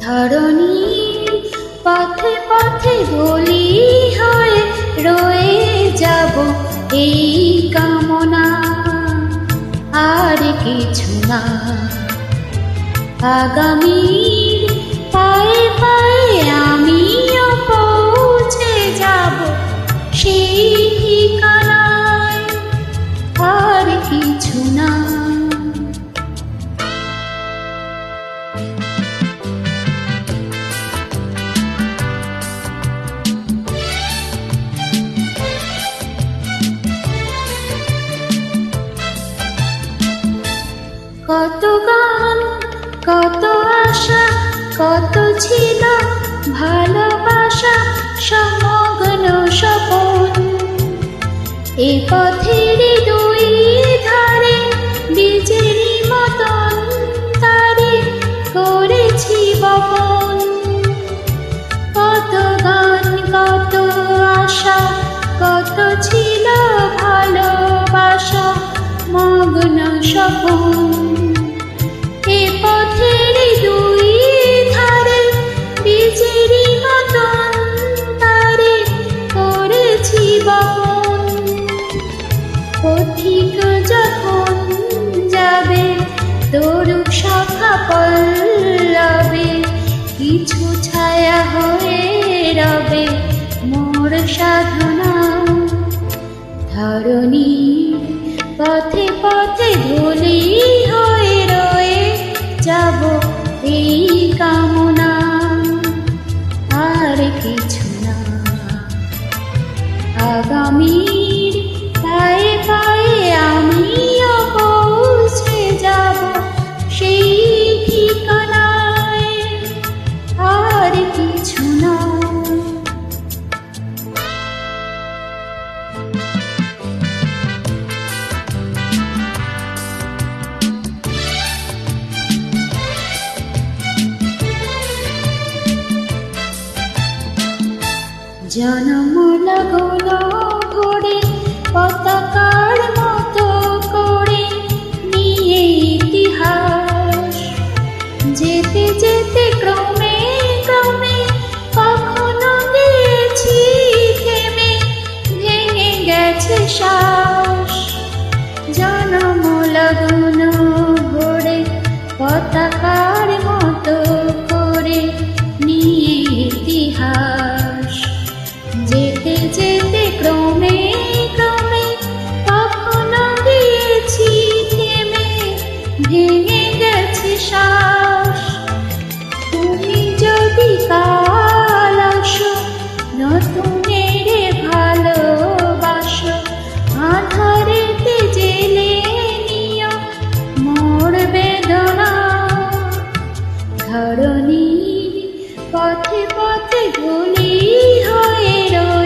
ধরণীর পথে পথে ধুলি হয়ে রয়ে যাব এই কামনা, আর কিছু না। আগামীর পায়ে পায়ে আমিও পৌঁছে যাব সেই ঠিকানায়, আর কিছু না। কত গান, কত আশা, কত ছিল ভালোবাসা, সমগ্ন স্বপন। এ পথের দুই ধারে বীজের মতন তারে করেছি বপন। কত গান, কত আশা, কত ছিল ভালোবাসা, মগ্ন স্বপন। এ পথের দুই ধারে বীজের মতন তারে করেছি বপন। পথিক যখন যাবে তরুণ শাখা পল্লবে, কিছু ছায়া হয়ে রবে মোর সাধনা। ধরণীর পথে পথে ধুলি হয়ে রয়ে যাব এই কামনা, আর কিছু না। আগামীর পায়ে পায়ে আমিও পৌঁছে যাব সেই ঠিকানায়, আর কিছু না। জনম লাগলো ঘোরে পতাকার মতো করে নিয়ে ইতিহাস, যেতে যেতে ক্রমে ক্রমে কখনো গেছি থেমে, ভেঙে গেছে শ্বাস। জনম লাগলো ঘোরে পতাকার মতো করে নিয়ে ইতিহাস, যেতে যেতে ক্রমে ক্রমে কখনো গিয়েছি থেমে, ভেঙে গেছে শ্বাস। তুমি যদি কাল আসো নতুনের ভালোবাসো, আধারেতে জেলে নিও মোর বেদনা। ধরণীর পথে পথে ধুলি হয়ে রয়ে